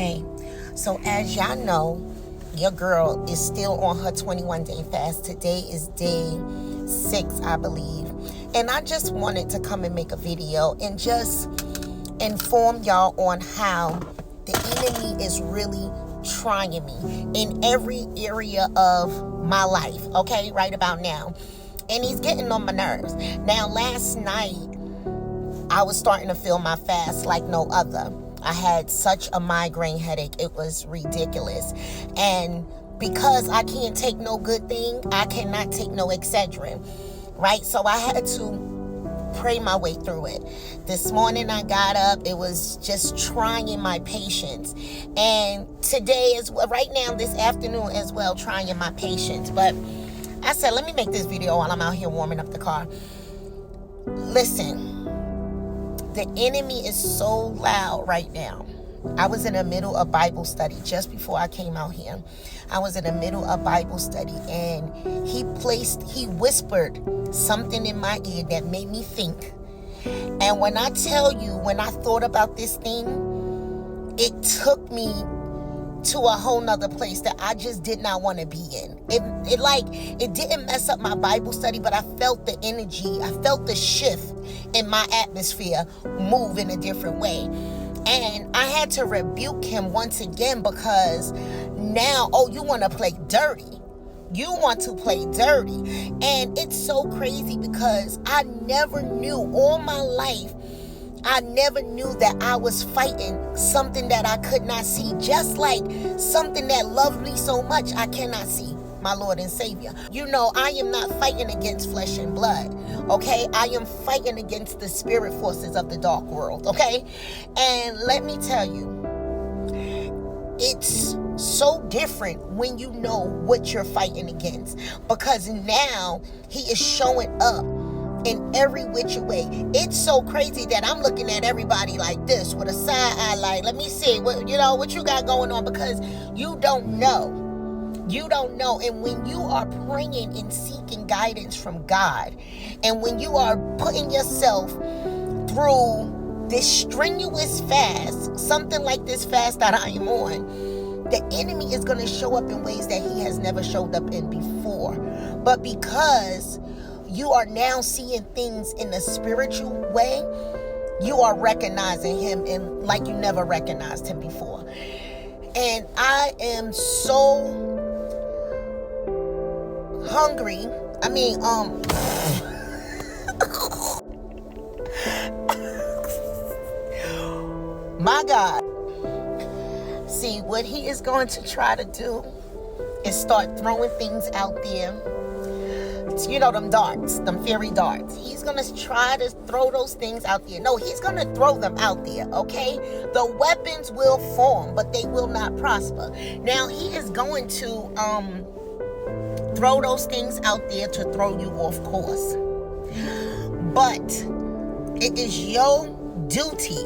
Okay, so as y'all know, your girl is still on her 21-day fast. Today is day 6, I believe. And I just wanted to come and make a video and just inform y'all on how the enemy is really trying me in every area of my life, okay, right about now. And he's getting on my nerves. Now, last night, I was starting to feel my fast like no other. I had such a migraine headache. It was ridiculous. And because I can't take no good thing, I cannot take no Excedrin, right? So I had to pray my way through it. This morning I got up. It was just trying my patience. And today, as well, right now, this afternoon as well, trying my patience. But I said, let me make this video while I'm out here warming up the car. Listen. The enemy is so loud right now. I was in the middle of Bible study just before I came out here. I was in the middle of Bible study, and he whispered something in my ear that made me think. And when I tell you, when I thought about this thing, it took me to a whole nother place that I just did not want to be in. It didn't mess up my Bible study, but I felt the energy. I felt the shift in my atmosphere move in a different way. And I had to rebuke him once again, because now, you want to play dirty. You want to play dirty. And it's so crazy because I never knew all my life. I never knew that I was fighting something that I could not see, just like something that loved me so much I cannot see, my Lord and Savior. You know, I am not fighting against flesh and blood, okay? I am fighting against the spirit forces of the dark world, okay? And let me tell you, it's so different when you know what you're fighting against, because now he is showing up in every which way. It's so crazy that I'm looking at everybody like this with a side eye, like, let me see what you got going on, because you don't know. You don't know. And when you are praying and seeking guidance from God, and when you are putting yourself through this strenuous fast, something like this fast that I am on, the enemy is going to show up in ways that he has never showed up in before. But because you are now seeing things in a spiritual way, you are recognizing him in like you never recognized him before. And I am so hungry. My God. See, what he is going to try to do is start throwing things out there. You know, them darts, them fairy darts. He's going to try to throw those things out there. No, he's going to throw them out there, okay? The weapons will form, but they will not prosper. Now, he is going to throw those things out there to throw you off course. But it is your duty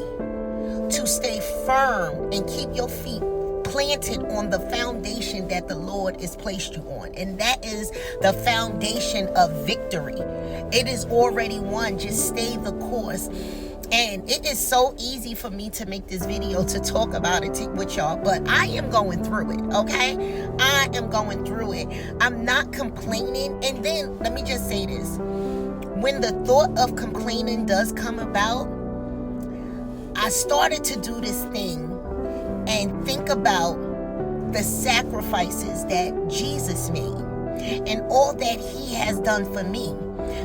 to stay firm and keep your feet planted on the foundation that the Lord has placed you on. And that is the foundation of victory. It is already won. Just stay the course. And it is so easy for me to make this video to talk about it with y'all, but I am going through it, okay? I am going through it. I'm not complaining. And then let me just say this. When the thought of complaining does come about, I started to do this thing and think about the sacrifices that Jesus made and all that he has done for me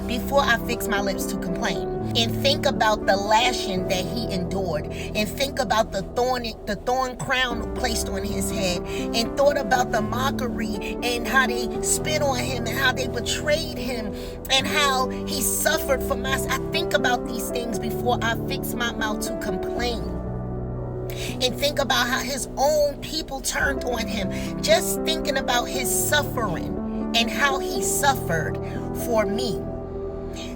before I fix my lips to complain. And think about the lashing that he endured, and think about the thorn crown placed on his head, and thought about the mockery and how they spit on him and how they betrayed him and how he suffered for us. I think about these things before I fix my mouth to complain. And think about how his own people turned on him. Just thinking about his suffering and how he suffered for me.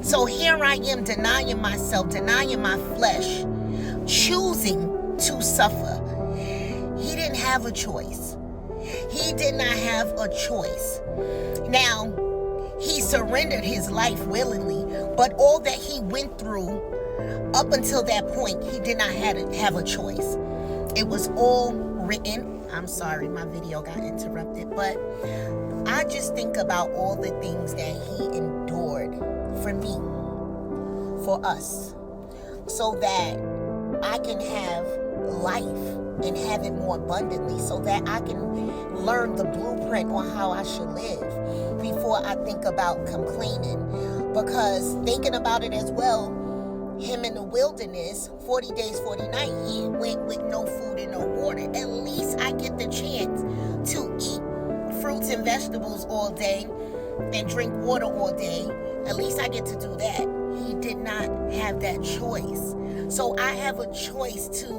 So here I am denying myself, denying my flesh, choosing to suffer. He didn't have a choice. He did not have a choice. Now, he surrendered his life willingly, but all that he went through up until that point, he did not have a choice. It was all written. I'm sorry, my video got interrupted, but I just think about all the things that he endured for me, for us, so that I can have life and have it more abundantly, so that I can learn the blueprint on how I should live before I think about complaining. Because thinking about it as well, him in the wilderness, 40 days, 40 nights, he went with no food and no water. At least I get the chance to eat fruits and vegetables all day and drink water all day. At least I get to do that. He did not have that choice. So I have a choice to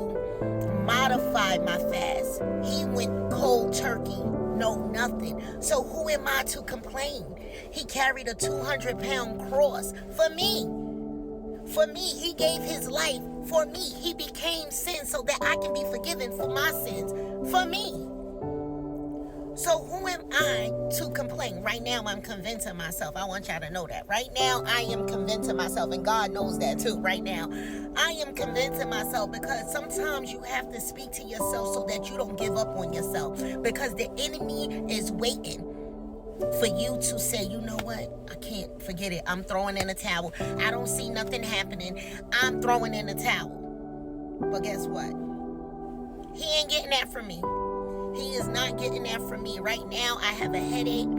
modify my fast. He went cold turkey, no nothing. So who am I to complain? He carried a 200-pound cross for me. For me, he gave his life for me. He became sin so that I can be forgiven for my sins. For me. So who am I to complain? Right now, I'm convincing myself. I want y'all to know that. Right now, I am convincing myself, and God knows that too. Right now, I am convincing myself, because sometimes you have to speak to yourself so that you don't give up on yourself. Because the enemy is waiting for you to say, you know what, I can't, forget it, I'm throwing in a towel. I don't see nothing happening, I'm throwing in a towel. But guess what? He ain't getting that from me. He is not getting that from me. Right now, I have a headache,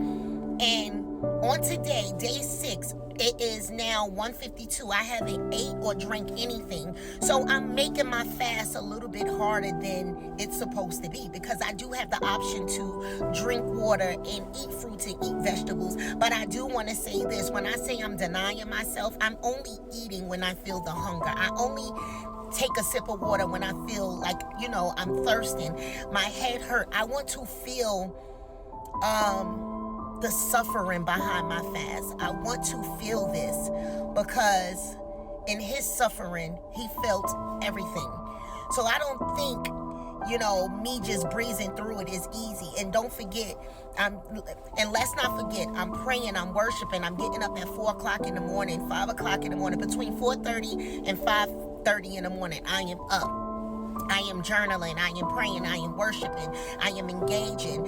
and on today, day 6, it is now 1:52. I haven't ate or drank anything. So I'm making my fast a little bit harder than it's supposed to be, because I do have the option to drink water and eat fruits and eat vegetables. But I do want to say this. When I say I'm denying myself, I'm only eating when I feel the hunger. I only take a sip of water when I feel like, I'm thirsting. My head hurt. I want to feel the suffering behind my fast. I want to feel this, because in his suffering, he felt everything. So I don't think, me just breezing through it is easy. And don't forget, and let's not forget, I'm praying, I'm worshiping, I'm getting up at 4 o'clock in the morning, 5 o'clock in the morning, between 4:30 and 5:30 in the morning, I am up. I am journaling, I am praying, I am worshiping, I am engaging.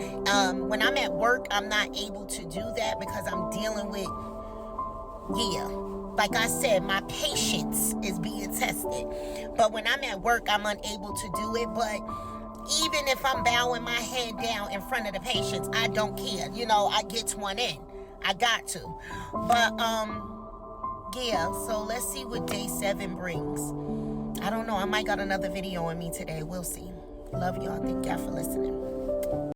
When I'm at work, I'm not able to do that because I'm dealing with, like I said, my patience is being tested. But when I'm at work, I'm unable to do it. But even if I'm bowing my head down in front of the patients, I don't care. I get one in. I got to. But, so let's see what day 7 brings. I don't know. I might got another video on me today. We'll see. Love y'all. Thank y'all for listening.